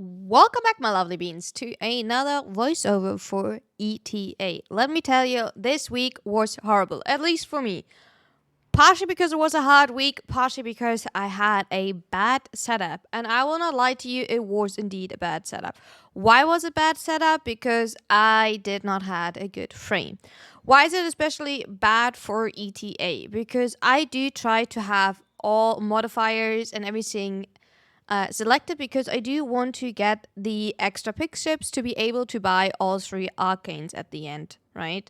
Welcome back, my lovely beans, to another voiceover for ETA. Let me tell you, this week was horrible, at least for me. Partially because it was a hard week, partially because I had a bad setup. And I will not lie to you, it was indeed a bad setup. Why was it bad setup? Because I did not have a good frame. Why is it especially bad for ETA? Because I do try to have all modifiers and everything selected, because I do want to get the extra pick chips to be able to buy all three arcanes at the end, right?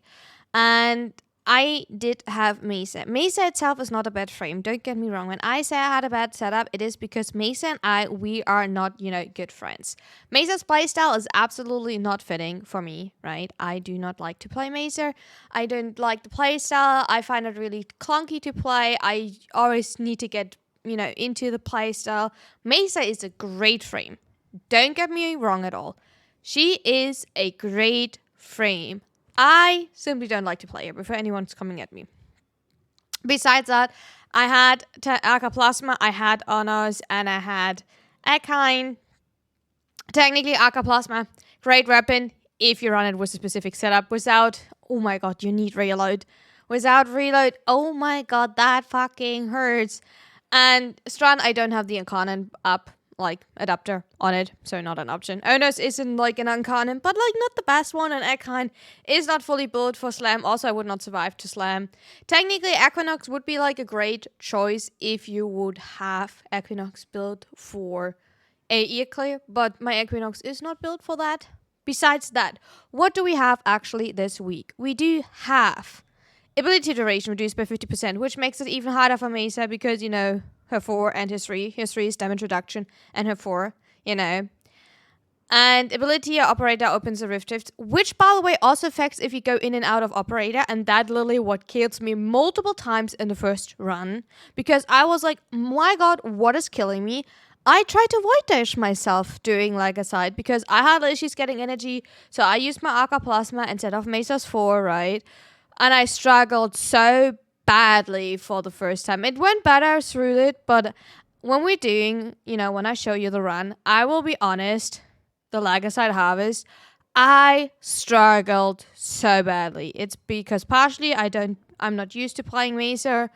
And I did have Mesa. Mesa itself is not a bad frame. Don't get me wrong. When I say I had a bad setup, it is because Mesa and we are not, good friends. Mesa's playstyle is absolutely not fitting for me, right? I do not like to play Mesa. I don't like the playstyle. I find it really clunky to play. I always need to get into the playstyle. Mesa is a great frame. Don't get me wrong at all. She is a great frame. I simply don't like to play her before anyone's coming at me. Besides that, I had Arca Plasma, I had Honors, and I had Ekine. Technically, Arca Plasma, great weapon if you run it with a specific setup. Without, oh my god, you need reload. Without reload, oh my god, that fucking hurts. And Strand, I don't have the Uncommon up, adapter on it, so not an option. Onus isn't an uncommon, but not the best one, and Ekine is not fully built for Slam. Also, I would not survive to Slam. Technically, Equinox would be a great choice if you would have Equinox built for a ear clear, but my Equinox is not built for that. Besides that, what do we have actually this week? We do have ability duration reduced by 50%, which makes it even harder for Mesa because, her 4 and his 3. His 3 is damage reduction, and her 4, And ability operator opens a rift, which, by the way, also affects if you go in and out of operator, and that literally what kills me multiple times in the first run, because I was like, my god, what is killing me? I tried to void dash myself doing Legacyte because I had issues getting energy, so I used my Arca Plasma instead of Mesa's 4, right? And I struggled so badly for the first time. It went better through it, but when we're doing, when I show you the run, I will be honest, the Legacyte harvest, I struggled so badly. It's because partially I'm not used to playing Mesa.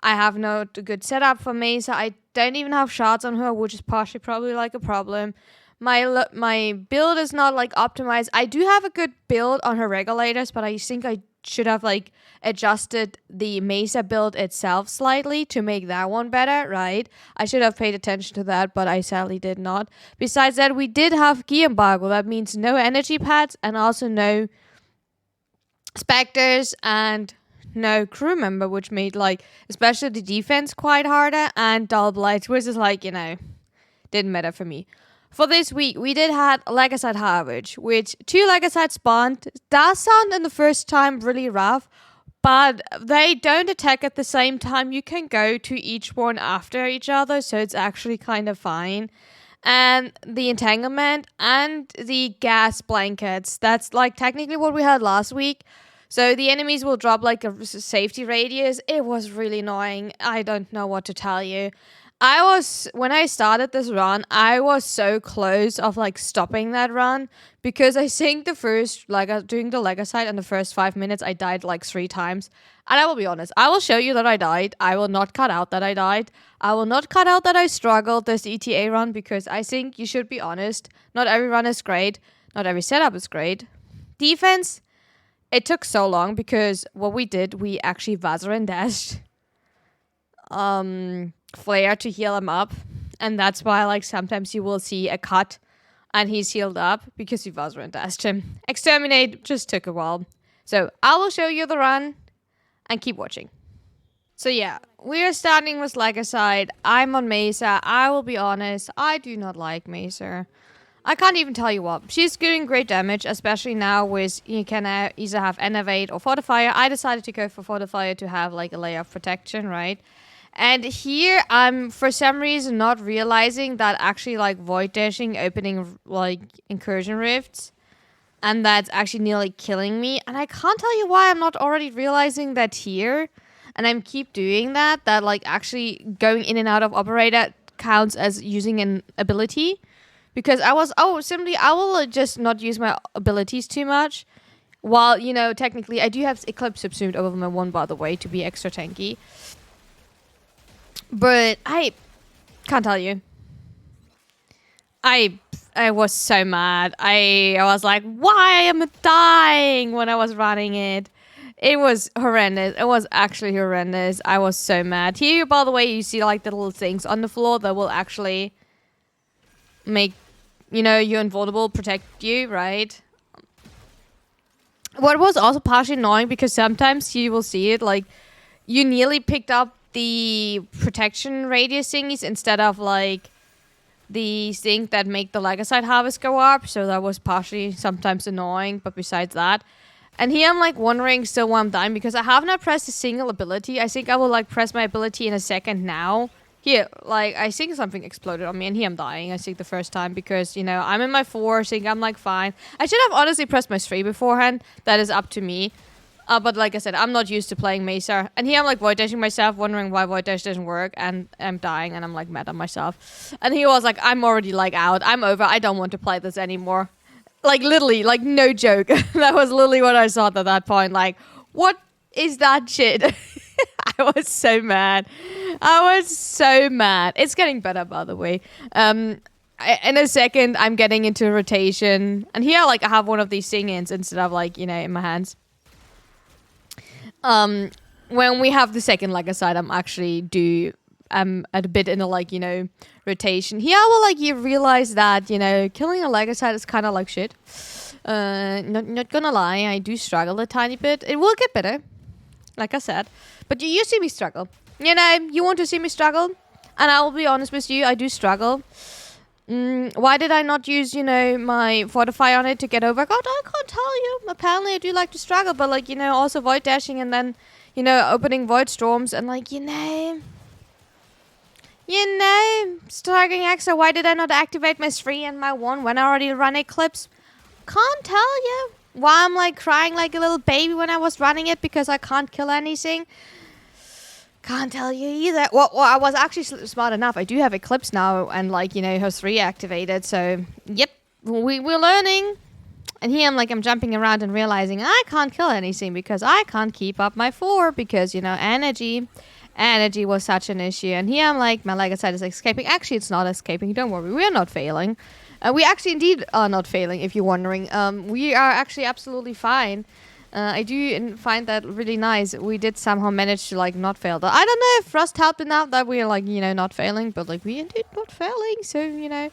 I have no good setup for Mesa. I don't even have shards on her, which is partially probably a problem. My build is not optimized. I do have a good build on her regulators, but I think I should have adjusted the Mesa build itself slightly to make that one better, right? I should have paid attention to that, but I sadly did not. Besides that, we did have key embargo. That means no energy pads and also no specters and no crew member, which made especially the defense quite harder, and dull blights, which is didn't matter for me. For this week, we did have Legacyte Harvest, which 2 Legacyte spawned. Does sound in the first time really rough, but they don't attack at the same time. You can go to each one after each other, so it's actually kind of fine. And the entanglement and the gas blankets, that's technically what we had last week. So the enemies will drop a safety radius. It was really annoying. I don't know what to tell you. When I started this run, I was so close of stopping that run, because I think the first, doing the Legacyte in the first 5 minutes, I died 3 times. And I will be honest, I will show you that I died. I will not cut out that I died. I will not cut out that I struggled this ETA run, because I think you should be honest. Not every run is great. Not every setup is great. Defense, it took so long, because what we did, we actually Vazarin dashed. Flare to heal him up, and that's why sometimes you will see a cut and he's healed up because he was run dashed him. Exterminate just took a while, so I will show you the run and keep watching. So yeah, we are starting with Legacyte. I'm on Mesa. I will be honest, I do not like Mesa. I can't even tell you what. She's doing great damage, especially now with you can either have Innovate or Fortifier. I decided to go for Fortifier to have a layer of protection, right? And here, I'm for some reason not realizing that actually void dashing, opening incursion rifts, and that's actually nearly killing me. And I can't tell you why I'm not already realizing that here, and I'm keep doing that. That actually going in and out of operator counts as using an ability, Because I was, simply, I will just not use my abilities too much. While, technically, I do have Eclipse subsumed over my 1, by the way, to be extra tanky. But I can't tell you. I was so mad. I was like, why am I dying when I was running it? It was horrendous. It was actually horrendous. I was so mad. Here, by the way, you see like the little things on the floor that will actually make, you invulnerable, protect you, right? What was also partially annoying, because sometimes you will see it, like, you nearly picked up the protection radius thingies instead of, like, the thing that make the Legacyte harvest go up. So that was partially sometimes annoying, but besides that. And here I'm, like, wondering still why I'm dying, because I have not pressed a single ability. I think I will, like, press my ability in a second now. Here, like, I think something exploded on me, and here I'm dying, I think, the first time, because, I'm in my 4, I think I'm, like, fine. I should have honestly pressed my 3 beforehand. That is up to me. But like I said, I'm not used to playing Mesa. And here I'm, like, void dashing myself, wondering why void dash doesn't work, and I'm dying, and I'm, like, mad at myself. And he was like, I'm already, like, out. I'm over. I don't want to play this anymore. Like, literally, like, no joke. That was literally what I thought at that point. Like, what is that shit? I was so mad. It's getting better, by the way. In a second, I'm getting into rotation. And here, like, I have one of these sing-ins instead of, like, in my hands. When we have the second Legacyte, I'm at a bit in a, like, rotation. Here, I will, like, you realize that, killing a Legacyte is kind of like shit. Not gonna lie, I do struggle a tiny bit. It will get better, like I said. But you see me struggle. You want to see me struggle? And I will be honest with you, I do struggle. Why did I not use, my Fortify on it to get over? God, I can't tell you. Apparently, I do like to struggle. But, like, also void dashing and then, opening void storms. And, like, Starging Exo, why did I not activate my 3 and my 1 when I already run Eclipse? Can't tell you. Why I'm, like, crying like a little baby when I was running it because I can't kill anything. Can't tell you either. Well, I was actually smart enough. I do have Eclipse now and, like, her 3 activated. So, yep, we're learning. And here I'm jumping around and realizing I can't kill anything because I can't keep up my 4 because, energy. Energy was such an issue. And here I'm like, my Legacyte is escaping. Actually, it's not escaping. Don't worry. We are not failing. We actually indeed are not failing, if you're wondering. We are actually absolutely fine. I do find that really nice. We did somehow manage to, like, not fail. I don't know if Rust helped enough that we are, like, not failing. But, like, we indeed not failing. So,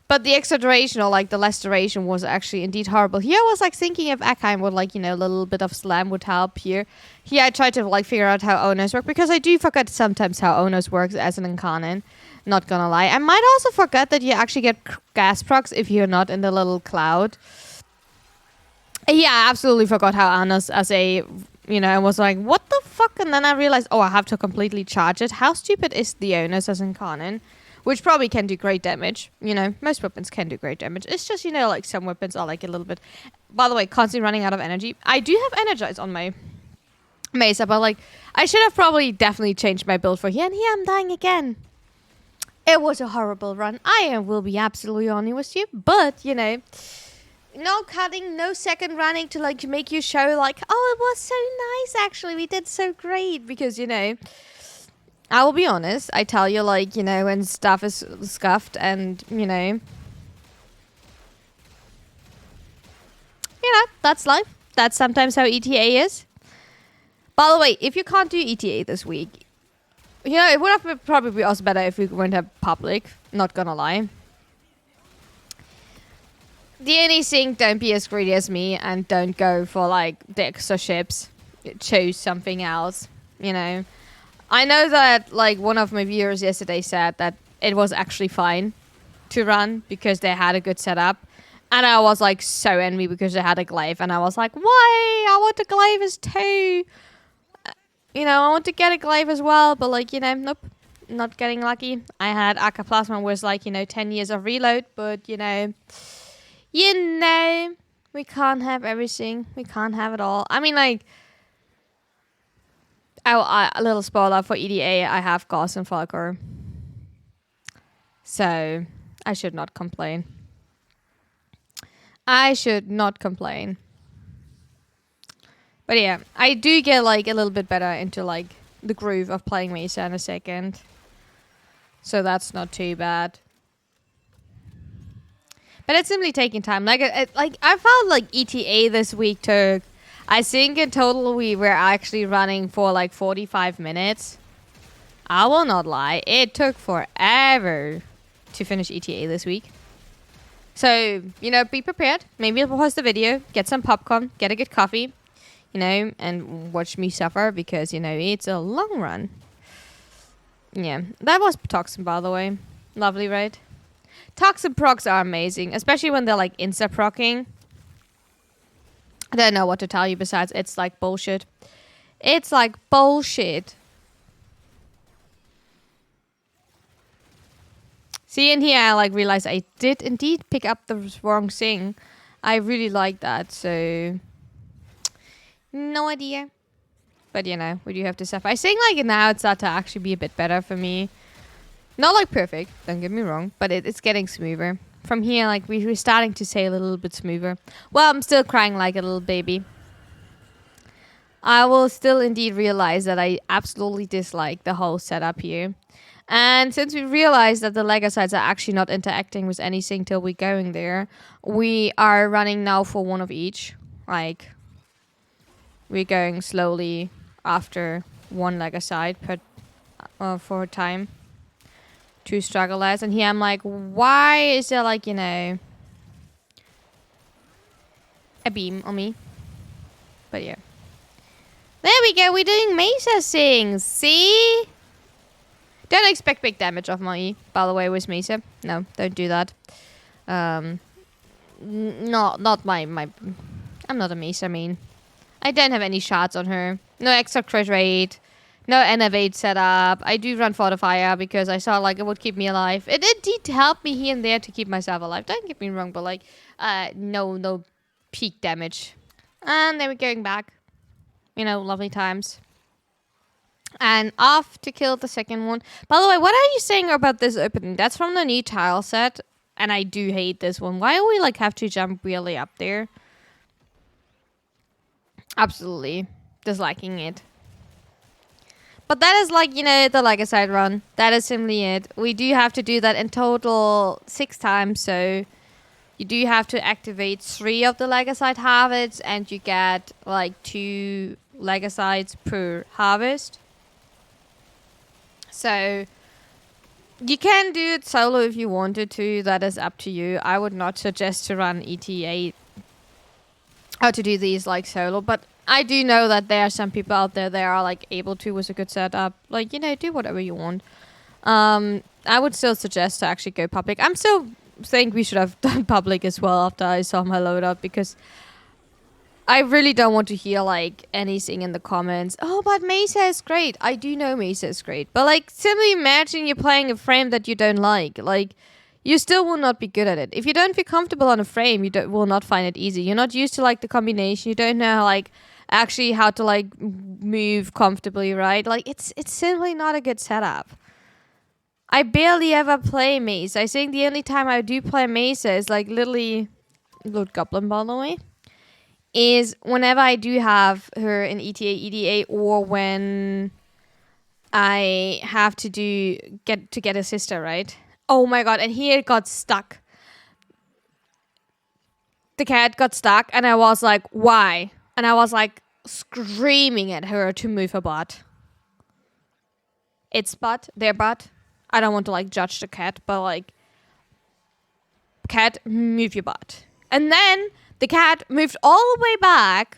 But the extra duration, or, like, the less duration was actually indeed horrible. Here I was, like, thinking if Akheim would, like, a little bit of slam would help here. Here I tried to, like, figure out how owners work. Because I do forget sometimes how owners works as an incarnate. Not gonna lie. I might also forget that you actually get gas procs if you're not in the little cloud. Yeah, I absolutely forgot how Anas as a, I was like, what the fuck? And then I realized, I have to completely charge it. How stupid is the Onus as Incarnate? Which probably can do great damage. Most weapons can do great damage. It's just, like, some weapons are, like, a little bit... By the way, constantly running out of energy. I do have Energize on my Mesa, but, like, I should have probably definitely changed my build for here. And here I'm dying again. It was a horrible run. I will be absolutely honest with you. But, no cutting, no second running to, like, make you show, like, oh, it was so nice, actually. We did so great. Because, I will be honest. I tell you, like, when stuff is scuffed and, that's life. That's sometimes how ETA is. By the way, if you can't do ETA this week, it would have probably be also better if we went have public. Not gonna lie. The only thing, don't be as greedy as me and don't go for, like, the extra ships. Choose something else, I know that, like, one of my viewers yesterday said that it was actually fine to run because they had a good setup. And I was, like, so envy because they had a glaive. And I was like, why? I want a glaive as too. I want to get a glaive as well. But, like, nope. Not getting lucky. I had Aka Plasma was, like, 10 years of reload. But, we can't have everything. We can't have it all. I mean, like... a little spoiler for EDA, I have Gauss and Falcor. So, I should not complain. I should not complain. But yeah, I do get like a little bit better into like the groove of playing Mesa in a second. So that's not too bad. But it's simply taking time. Like I felt like ETA this week took, I think in total we were actually running for like 45 minutes. I will not lie. It took forever to finish ETA this week. So, you know, be prepared. Maybe I'll pause the video, get some popcorn, get a good coffee, you know, and watch me suffer because, you know, it's a long run. Yeah, that was Toxin, by the way. Lovely, right? Toxin procs are amazing, especially when they're like insta-procking. I don't know what to tell you besides it's like bullshit. It's like bullshit. See, in here I like realized I did indeed pick up the wrong thing. I really like that, so no idea. But you know, we do have to suffer. I think like now it's starting to actually be a bit better for me. Not like perfect, don't get me wrong, but it's getting smoother. From here, like we're starting to sail a little bit smoother. Well, I'm still crying like a little baby. I will still indeed realize that I absolutely dislike the whole setup here. And since we realized that the Legacytes are actually not interacting with anything till we're going there, we are running now for one of each. Like, we're going slowly after one Legacyte for a time to struggle less. And here I'm like, why is there like, you know, a beam on me? But yeah. There we go, we're doing Mesa things, see? Don't expect big damage off my E, by the way, with Mesa. No, don't do that. Not my... I'm not a Mesa main. I don't have any shots on her. No extra crit rate. No innovate setup. I do run Fortifier because I saw like it would keep me alive. It did help me here and there to keep myself alive. Don't get me wrong, but like, no peak damage. And then we're going back. You know, lovely times. And off to kill the second one. By the way, what are you saying about this opening? That's from the new tile set. And I do hate this one. Why do we like have to jump really up there? Absolutely disliking it. But that is like, you know, the Legacyte run. That is simply it. We do have to do that in total 6 times. So you do have to activate 3 of the Legacyte harvests. And you get like 2 Legacytes per harvest. So you can do it solo if you wanted to. That is up to you. I would not suggest to run ETA or to do these like solo. But I do know that there are some people out there that are like able to with a good setup. Like, you know, do whatever you want. I would still suggest to actually go public. I'm still think we should have done public as well after I saw my loadout because I really don't want to hear like anything in the comments. Oh, but Mesa is great. I do know Mesa is great. But like simply imagine you're playing a frame that you don't like. Like you still will not be good at it. If you don't feel comfortable on a frame, you will not find it easy. You're not used to like the combination. You don't know like actually how to like move comfortably, right? Like it's simply not a good setup. I barely ever play Mesa. I think the only time I do play Mesa is like literally Lord Goblin, by the way. Is whenever I do have her in ETA, EDA, or when I have to get a sister, right? Oh my god, and here it got stuck. The cat got stuck, and I was like, why? And I was like screaming at her to move her butt. Its butt, their butt. I don't want to like judge the cat, but like, cat, move your butt. And then the cat moved all the way back,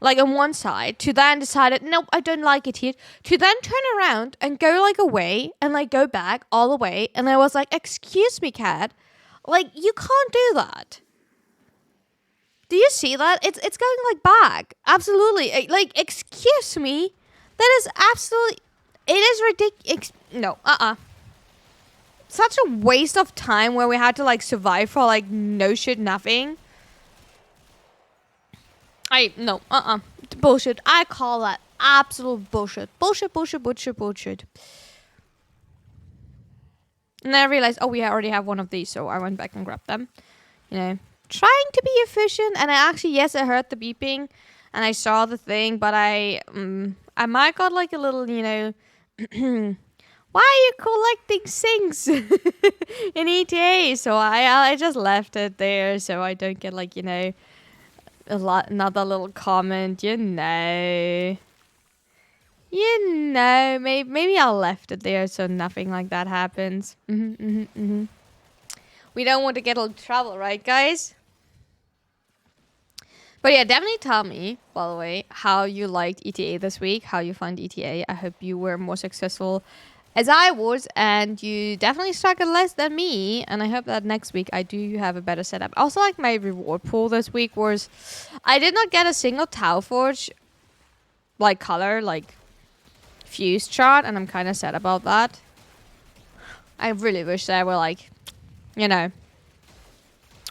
like on one side, to then decided, nope, I don't like it here, to then turn around and go like away and like go back all the way. And I was like, excuse me, cat, like you can't do that. Do you see that? It's going like back. Absolutely. Like, excuse me. That is absolutely, it is ridiculous. No, such a waste of time where we had to like survive for like no shit, nothing. Bullshit. I call that absolute bullshit. Bullshit. And then I realized, oh, we already have one of these, so I went back and grabbed them. You know, trying to be efficient. And I actually, yes, I heard the beeping, and I saw the thing, but I might got like a little, you know, why are you collecting things in ETA? So I just left it there, so I don't get like, you know, another little comment, you know. Maybe I left it there so nothing like that happens. We don't want to get into trouble, right, guys? But yeah, definitely tell me, by the way, how you liked ETA this week, how you found ETA. I hope you were more successful as I was, and you definitely struggled less than me. And I hope that next week I do have a better setup. Also, like my reward pool this week was, I did not get a single Tau Forge, like color, like fuse chart, and I'm kind of sad about that. I really wish that I were like, you know.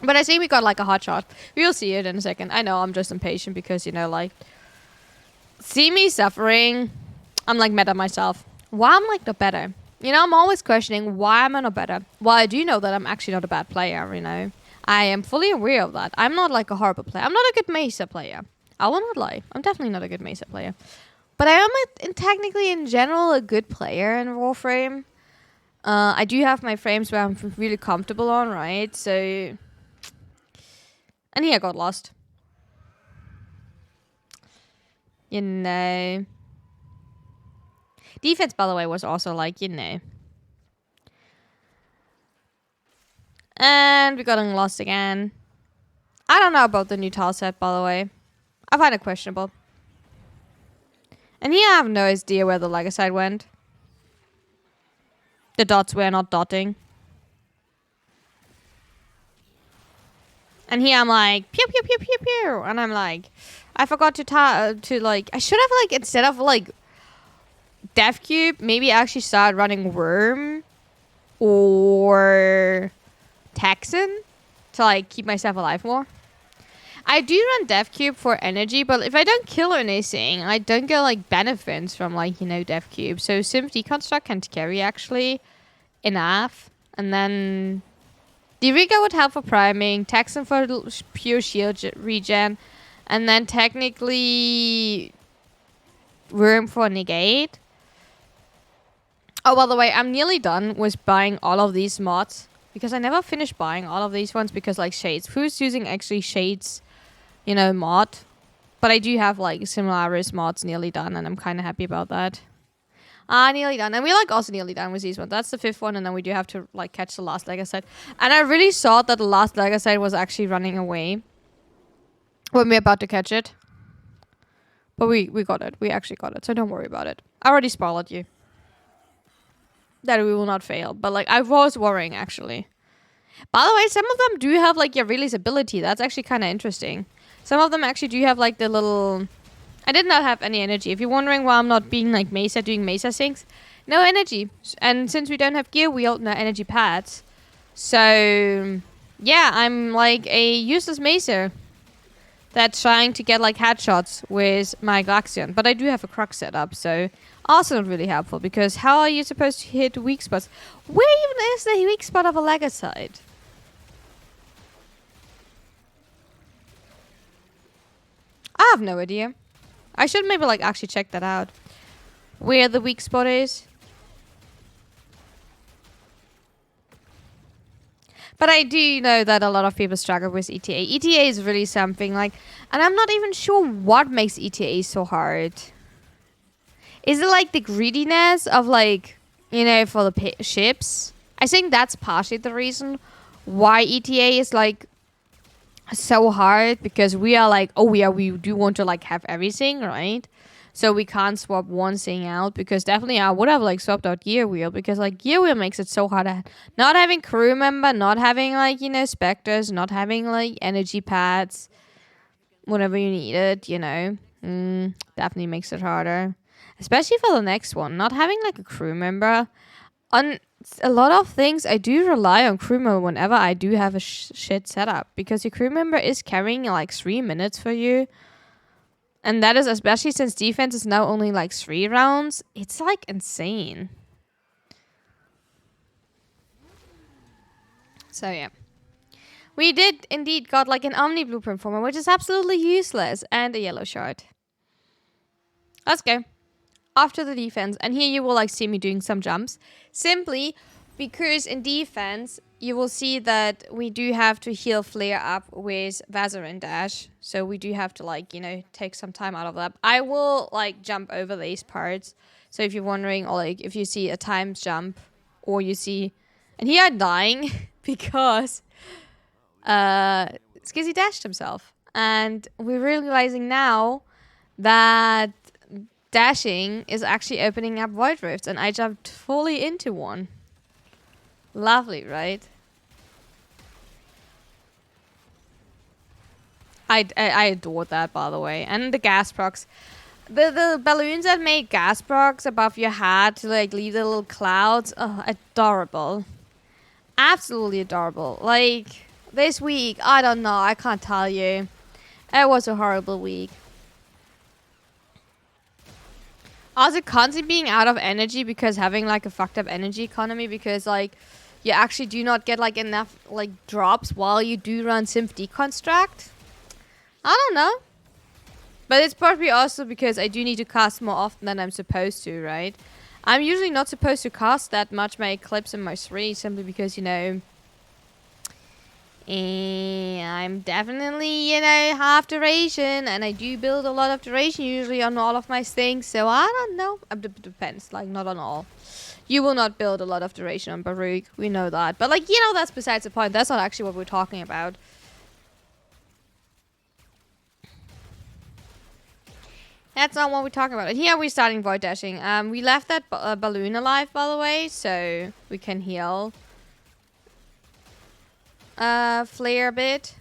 But I think we got like a hot shot. We'll see it in a second. I know I'm just impatient because, you know, like, see me suffering. I'm like mad at myself. Why I'm like not better? You know, I'm always questioning why am I not better? Well, I do know that I'm actually not a bad player, you know. I am fully aware of that. I'm not like a horrible player. I'm not a good Mesa player. I will not lie. I'm definitely not a good Mesa player. But I am technically in general a good player in Warframe. I do have my frames where I'm really comfortable on, right? So... And here I got lost. You know. Defense, by the way, was also like, you know. And we got lost again. I don't know about the new tile set, by the way. I find it questionable. And here I have no idea where the Legacyte went. The dots were not dotting. And here I'm like, pew, pew, pew, pew, pew. And I'm like, I forgot to like, I should have like, instead of like Death Cube, maybe actually start running Worm or Texan to like keep myself alive more. I do run Death Cube for energy, but if I don't kill anything, I don't get like benefits from like, you know, Death Cube. So Sim Deconstruct can carry actually enough. And then Diriga would help for priming, Texan for pure shield regen, and then technically Worm for negate. Oh, by the way, I'm nearly done with buying all of these mods because I never finished buying all of these ones because like Shades. Who's using actually Shades, you know, mod? But I do have like Similaris mods nearly done, and I'm kind of happy about that. Nearly done. And we're like also nearly done with these ones. That's the 5th one, and then we do have to like catch the last Legacyte. And I really thought that the last Legacyte was actually running away when we're about to catch it. But we got it. We actually got it, so don't worry about it. I already spoiled you. That we will not fail. But like, I was worrying actually. By the way, some of them do have like your release ability. That's actually kind of interesting. Some of them actually do have like the little... I did not have any energy. If you're wondering why I'm not being like Mesa, doing Mesa things, no energy. And since we don't have gear wheel, no energy pads. So, yeah, I'm like a useless Mesa that's trying to get like headshots with my Glaxion. But I do have a Crux setup, so also not really helpful, because how are you supposed to hit weak spots? Where even is the weak spot of a Legacyte? I have no idea. I should maybe like actually check that out. Where the weak spot is. But I do know that a lot of people struggle with ETA. ETA is really something like... And I'm not even sure what makes ETA so hard. Is it like the greediness of like, you know, for the ships? I think that's partially the reason why ETA is like so hard, because we are like, oh yeah, we do want to like have everything, right? So we can't swap one thing out, because definitely I would have like swapped out gear wheel, because like gear wheel makes it so hard. Not having crew member, not having like, you know, specters, not having like energy pads whenever you need it, you know, definitely makes it harder. Especially for the next one, not having like a crew member. On a lot of things, I do rely on crew member whenever I do have a shit setup, because your crew member is carrying like 3 minutes for you. And that is especially since defense is now only like 3 rounds. It's like insane. So yeah. We did indeed got like an Omni Blueprint former, which is absolutely useless, and a yellow shard. Let's go. After the defense, and here you will like see me doing some jumps. Simply because in defense, you will see that we do have to heal flare up with Vazarin Dash. So we do have to like, you know, take some time out of that. I will like jump over these parts. So if you're wondering, or like if you see a times jump, or you see, and here I'm dying because Skizzy dashed himself. And we're realizing now that dashing is actually opening up void rifts, and I jumped fully into one. Lovely, right? I adored that, by the way. And the gas procs. The balloons that made gas procs above your head to like leave the little clouds. Oh, adorable. Absolutely adorable. Like, this week, I don't know. I can't tell you. It was a horrible week. Also, constantly being out of energy because having like a fucked up energy economy, because like you actually do not get like enough like drops while you do run Symph Deconstruct. I don't know. But it's probably also because I do need to cast more often than I'm supposed to, right? I'm usually not supposed to cast that much my Eclipse and my 3, simply because, you know, I'm definitely, you know, half duration, and I do build a lot of duration usually on all of my things, so I don't know. Depends, like, not on all. You will not build a lot of duration on Baruch, we know that. But, like, you know, that's besides the point. That's not actually what we're talking about. That's not what we're talking about. And here we're starting void dashing. We left that balloon alive, by the way, so we can heal flare a bit.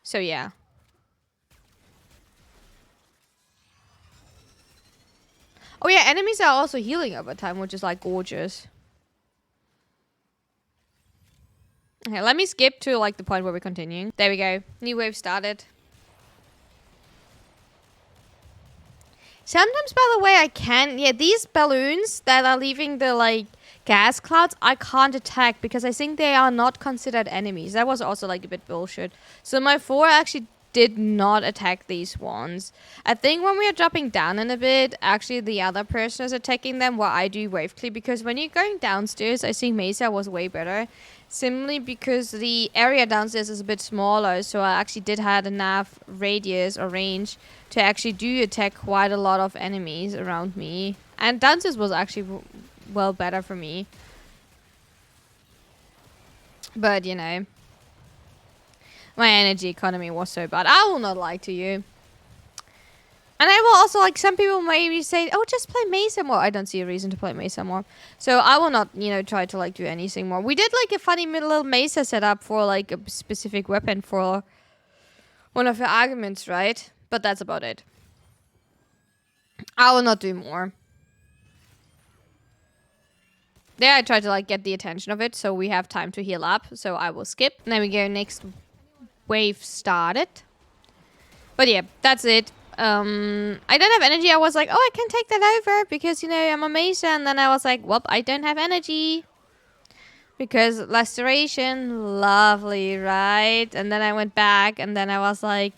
So yeah. Oh yeah, enemies are also healing over time, which is like gorgeous. Okay, let me skip to like the point where we're continuing. There we go. New wave started. Sometimes, by the way, I can... Yeah, these balloons that are leaving the, like, gas clouds, I can't attack because I think they are not considered enemies. That was also, like, a bit bullshit. So my 4 actually did not attack these ones. I think when we are dropping down in a bit, actually the other person is attacking them while I do wave clear. Because when you're going downstairs, I think Mesa was way better. Simply because the area downstairs is a bit smaller, so I actually did have enough radius or range to actually do attack quite a lot of enemies around me. And downstairs was actually well better for me. But, you know, my energy economy was so bad. I will not lie to you. And I will also, like, some people maybe say, oh, just play Mesa more. I don't see a reason to play Mesa more. So I will not, you know, try to, like, do anything more. We did, like, a funny little Mesa setup for, like, a specific weapon for one of the arguments, right? But that's about it. I will not do more. There I tried to, like, get the attention of it, so we have time to heal up. So I will skip. And then we go next wave started. But yeah, that's it. I don't have energy. I was like, oh, I can take that over because, you know, I'm a Mesa. And then I was like, well, I don't have energy because less duration. Lovely, right? And then I went back and then I was like,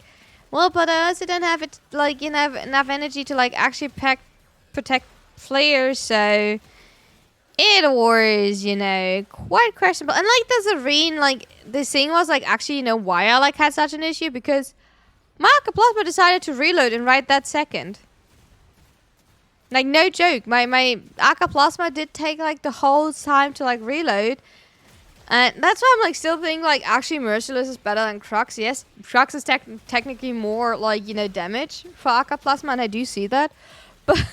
well, but I also don't have it, like, you know, enough energy to, like, actually protect players. So it was, you know, quite questionable. And, like, the Zareen, like, the thing was, like, actually, you know, why I, like, had such an issue? Because my Acaplasma decided to reload in right that second. Like, no joke. My Acaplasma did take, like, the whole time to, like, reload. And that's why I'm, like, still thinking, like, actually Merciless is better than Crux. Yes, Crux is technically more, like, you know, damage for Acaplasma, and I do see that. But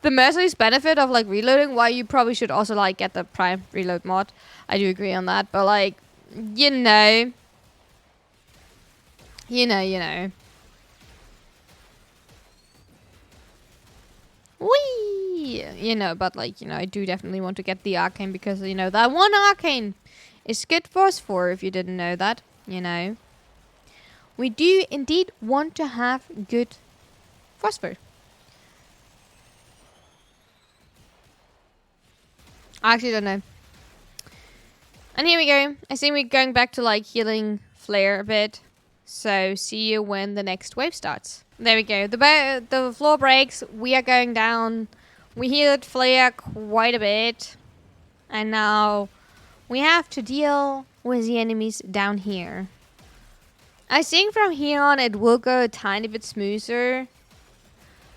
the Merciless benefit of, like, reloading, why you probably should also, like, get the Prime Reload mod. I do agree on that. But, like, you know... You know. Whee! You know, but, like, you know, I do definitely want to get the Arcane because, you know, that one Arcane is good for us for, if you didn't know that, you know. We do indeed want to have good phosphor. I actually don't know. And here we go. I think we're going back to like healing Flare a bit. So see you when the next wave starts. There we go. The floor breaks. We are going down. We healed Flare quite a bit. And now we have to deal with the enemies down here. I think from here on it will go a tiny bit smoother.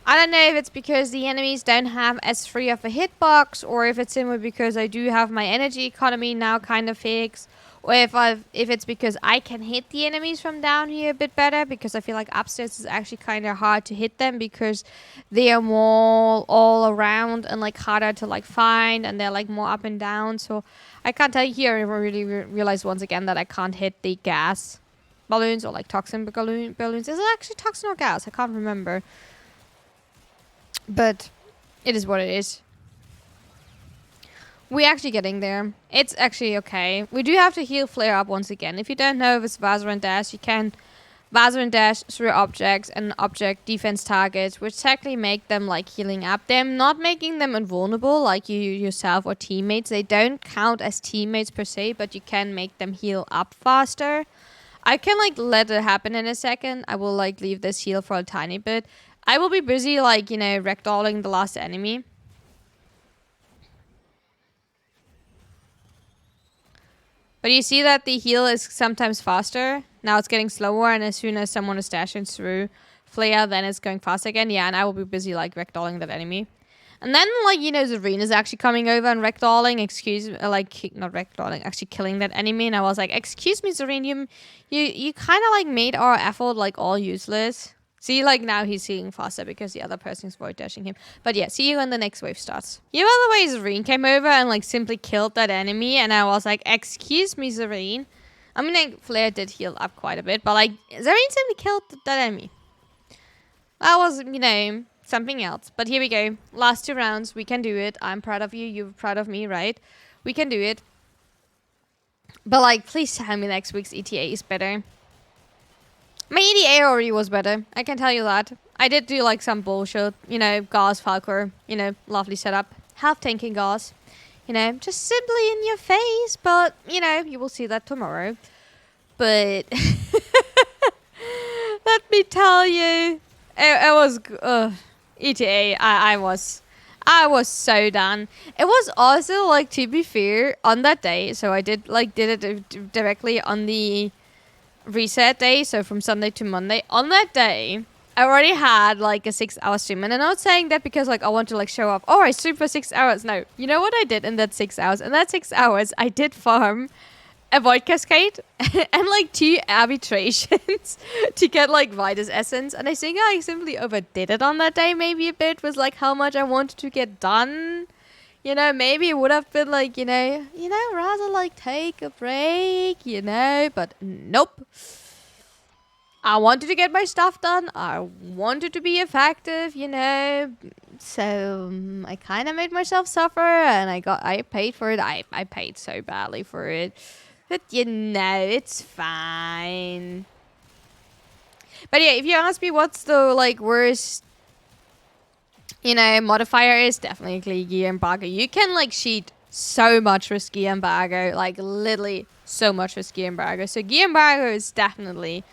I don't know if it's because the enemies don't have as free of a hitbox, or if it's simply because I do have my energy economy now kind of fixed, or if it's because I can hit the enemies from down here a bit better, because I feel like upstairs is actually kind of hard to hit them because they are more all around and like harder to like find, and they're like more up and down. So I can't tell you here. I really realize once again that I can't hit the gas balloons or like toxin balloons. Is it actually toxin or gas? I can't remember. But it is what it is. We're actually getting there. It's actually okay. We do have to heal Flare up once again. If you don't know if it's Vaser and Dash, you can Vaser and Dash through objects and object defense targets, which technically make them like healing up. They're not making them invulnerable like you yourself or teammates. They don't count as teammates per se, but you can make them heal up faster. I can like let it happen in a second. I will like leave this heal for a tiny bit. I will be busy, like, you know, ragdolling the last enemy. But you see that the heal is sometimes faster. Now it's getting slower, and as soon as someone is dashing through Flare, then it's going fast again. Yeah, and I will be busy, like, ragdolling that enemy. And then, like, you know, Zareen is actually coming over and ragdolling, not ragdolling, actually killing that enemy. And I was like, excuse me, Zareen, you kind of, like, made our effort, like, all useless. See, like, now he's healing faster because the other person is void dashing him. But yeah, see you when the next wave starts. Yeah, by the way, Zareen came over and, like, simply killed that enemy. And I was like, excuse me, Zareen. I mean, like, Flare did heal up quite a bit. But, like, Zareen simply killed that enemy. That was, you know, something else. But here we go. Last 2 rounds. We can do it. I'm proud of you. You're proud of me, right? We can do it. But, like, please tell me next week's ETA is better. My ETA already was better. I can tell you that. I did do like some bullshit, you know, Gauss, Falcor, you know, lovely setup. Half tanking Gauss, you know, just simply in your face. But, you know, you will see that tomorrow. But let me tell you, it was ETA. I was so done. It was also like, to be fair, on that day. So I did it directly on the reset day, so from Sunday to Monday. On that day, I already had like a 6-hour stream, and I'm not saying that because like I want to like show off, oh, I streamed for 6 hours. No, you know what I did in that 6 hours? In that 6 hours, I did farm a Void Cascade and like 2 arbitrations to get like Vitus Essence, and I think I simply overdid it on that day maybe a bit with like how much I wanted to get done. You know, maybe it would have been like, you know, rather like take a break, you know, but nope. I wanted to get my stuff done. I wanted to be effective, you know. So I kind of made myself suffer, and I paid for it. I paid so badly for it. But, you know, it's fine. But yeah, if you ask me what's the like worst, you know, modifier, is definitely gear embargo. You can like cheat so much with gear embargo, like literally so much with gear embargo. So gear embargo is definitely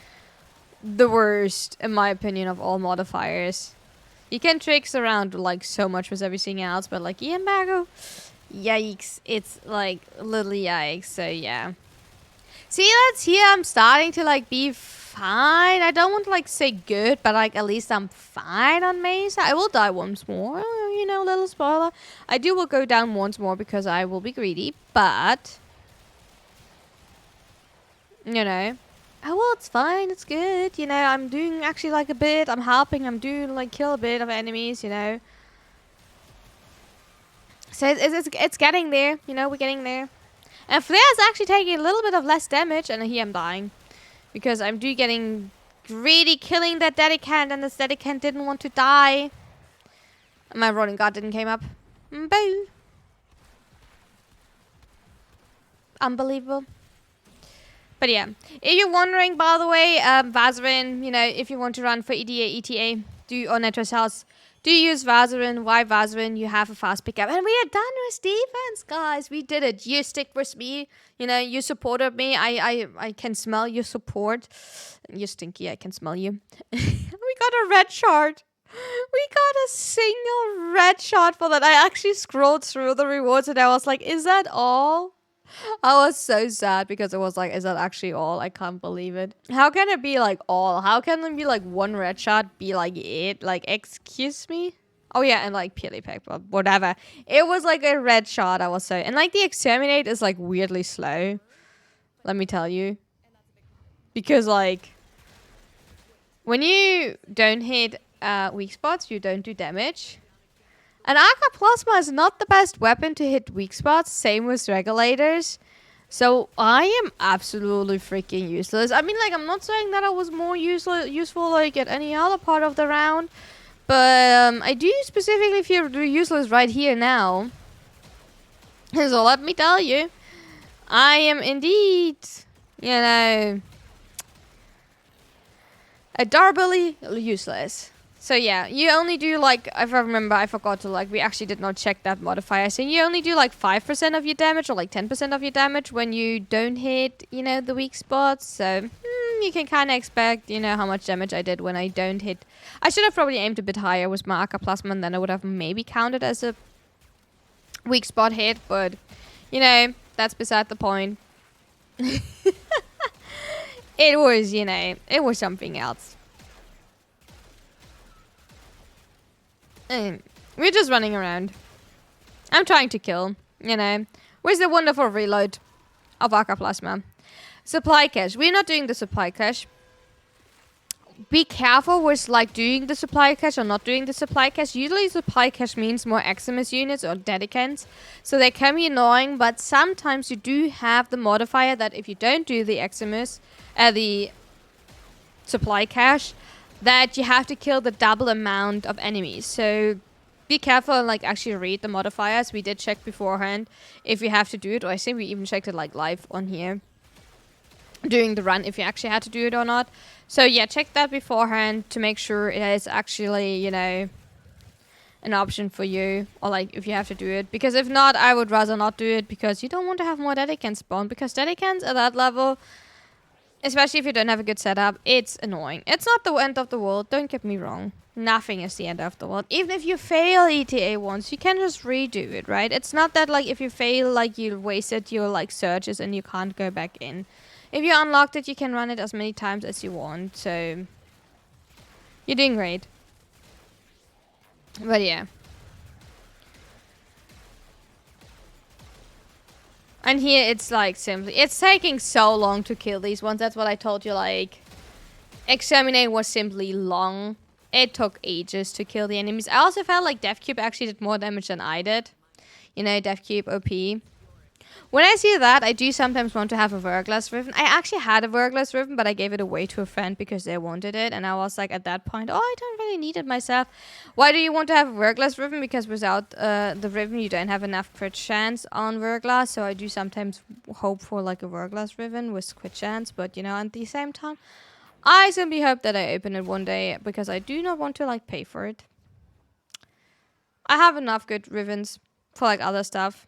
the worst in my opinion of all modifiers. You can tricks around like so much with everything else, but like gear embargo, yikes! It's like literally yikes. So yeah. See, that's here. I'm starting to like be fine. I don't want to like say good, but like at least I'm fine on Mesa. I will die once more, you know, little spoiler. I will go down once more because I will be greedy, but you know, oh well, it's fine, it's good. You know, I'm doing actually like a bit. I'm helping. I'm doing like kill a bit of enemies. You know, so it's getting there. You know, we're getting there. And Flare's actually taking a little bit of less damage, and here I'm dying. Because I'm getting greedy killing that Dedicant, and this Dedicant didn't want to die. And my Rolling God didn't came up. Boo. Unbelievable. But yeah, if you're wondering, by the way, Vaserin, you know, if you want to run for ETA, do or Netros House, Do you use Vazarin? Why Vazarin? You have a fast pickup. And we are done with defense, guys. We did it. You stick with me. You know, you supported me. I can smell your support. You're stinky. I can smell you. We got a red shard. We got a single red shard for that. I actually scrolled through the rewards and I was like, is that all? I was so sad because it was like, is that actually all? I can't believe it. How can it be like all? How can it be like one red shot be like it? Like, excuse me? Oh yeah, and like Peely Peck, but whatever. It was like a red shot. I was so... And like the Exterminate is like weirdly slow. Let me tell you. Because like... When you don't hit weak spots, you don't do damage. And Arca Plasma is not the best weapon to hit weak spots. Same with Regulators. So I am absolutely freaking useless. I mean, like, I'm not saying that I was more useful like at any other part of the round. But I do specifically feel useless right here now. So let me tell you. I am indeed, you know, adorably useless. So yeah, you only do like, if I remember, I forgot to like, we actually did not check that modifier. So you only do like 5% of your damage or like 10% of your damage when you don't hit, you know, the weak spots. So you can kind of expect, you know, how much damage I did when I don't hit. I should have probably aimed a bit higher with my Arca Plasma and then I would have maybe counted as a weak spot hit. But, you know, that's beside the point. It was, you know, it was something else. We're just running around. I'm trying to kill, you know. Where's the wonderful reload of Arca Plasma? Supply cache. We're not doing the supply cache. Be careful with like doing the supply cache or not doing the supply cache. Usually supply cache means more Eximus units or Dedicants. So they can be annoying, but sometimes you do have the modifier that if you don't do the Eximus, the supply cache, that you have to kill the double amount of enemies. So be careful and like actually read the modifiers. We did check beforehand if you have to do it, or I think we even checked it like live on here during the run if you actually had to do it or not. So yeah, check that beforehand to make sure it is actually, you know, an option for you, or like if you have to do it. Because if not, I would rather not do it, because you don't want to have more Dedicants spawn, because Dedicants at that level, especially if you don't have a good setup, it's annoying. It's not the end of the world, don't get me wrong. Nothing is the end of the world. Even if you fail ETA once, you can just redo it, right? It's not that like if you fail, like you wasted your like searches and you can't go back in. If you unlocked it, you can run it as many times as you want, so you're doing great. But yeah. And here it's like simply, it's taking so long to kill these ones. That's what I told you, like Exterminate was simply long. It took ages to kill the enemies. I also felt like DevCube actually did more damage than I did. You know, DevCube OP. When I see that, I do sometimes want to have a Verglas Riven. I actually had a Verglas Riven, but I gave it away to a friend because they wanted it. And I was like, at that point, oh, I don't really need it myself. Why do you want to have a Verglas Riven? Because without the Riven, you don't have enough crit chance on Verglas. So I do sometimes hope for like a Verglas Riven with crit chance. But, you know, at the same time, I simply hope that I open it one day, because I do not want to like pay for it. I have enough good Rivens for like other stuff.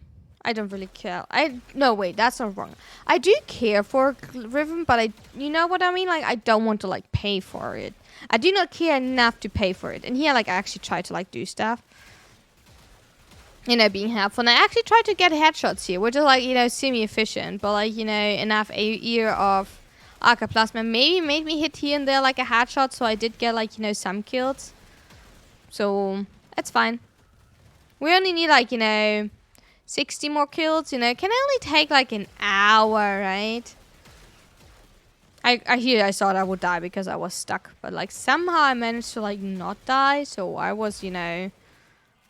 I don't really care. No, wait, that's not wrong. I do care for Riven, but you know what I mean? Like, I don't want to, like, pay for it. I do not care enough to pay for it. And here, like, I actually try to, like, do stuff. You know, being helpful. And I actually try to get headshots here, which is, like, you know, semi-efficient. But, like, you know, enough ear of Arca Plasma maybe made me hit here and there, like, a headshot. So I did get, like, you know, some kills. So, it's fine. We only need, like, you know, 60 more kills, you know. It can only take like an hour, right? I thought I would die because I was stuck, but like somehow I managed to like not die, so I was, you know,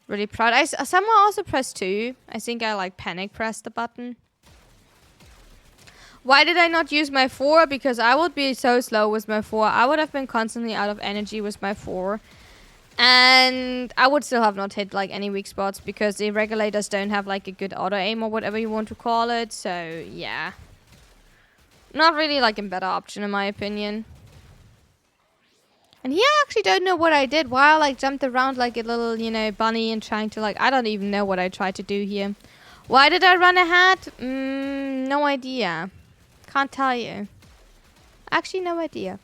really proud. I somehow also pressed 2. I think I like panic pressed the button. Why did I not use my 4? Because I would be so slow with my 4. I would have been constantly out of energy with my 4. And I would still have not hit like any weak spots, because the Regulators don't have like a good auto aim or whatever you want to call it. So yeah, not really like a better option in my opinion. And here I actually don't know what I did. Why I like jumped around like a little, you know, bunny and trying to like, I don't even know what I tried to do here. Why did I run ahead? No idea. Can't tell you. Actually, no idea.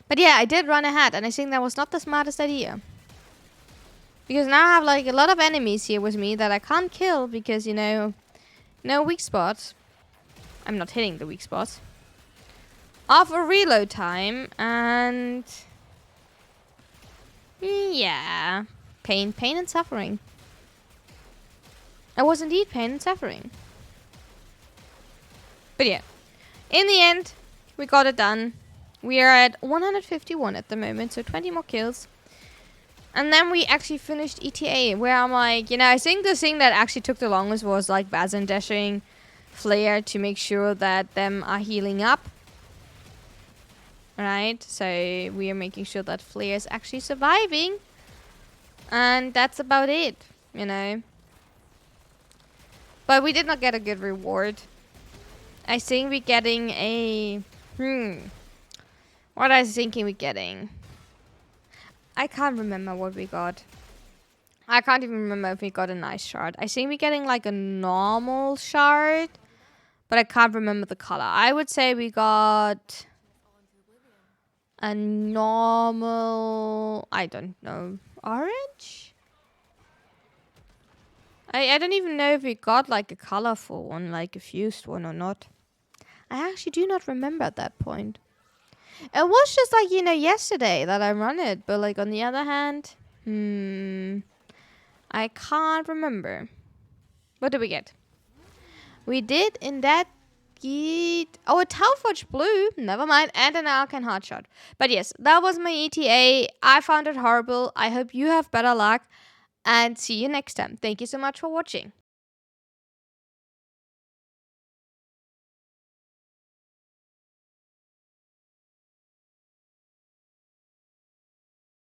But yeah, I did run ahead, and I think that was not the smartest idea. Because now I have like a lot of enemies here with me that I can't kill because, you know, no weak spots. I'm not hitting the weak spots. Off a reload time, and yeah, pain and suffering. It was indeed pain and suffering. But yeah, in the end, we got it done. We are at 151 at the moment, so 20 more kills. And then we actually finished ETA, where I'm like, you know, I think the thing that actually took the longest was like Bazin dashing Flare to make sure that them are healing up. Right, so we are making sure that Flare is actually surviving. And that's about it, you know. But we did not get a good reward. I think we're getting a... What I was thinking we're getting. I can't remember what we got. I can't even remember if we got a nice shard. I think we're getting like a normal shard. But I can't remember the color. I would say we got... a normal, I don't know, orange? I don't even know if we got like a colorful one, like a fused one or not. I actually do not remember at that point. It was just like, you know, yesterday that I run it, but like on the other hand, I can't remember. What did we get? We did in that a Talforge blue, never mind, and an Alcan hotshot. But yes, that was my ETA. I found it horrible. I hope you have better luck, and see you next time. Thank you so much for watching.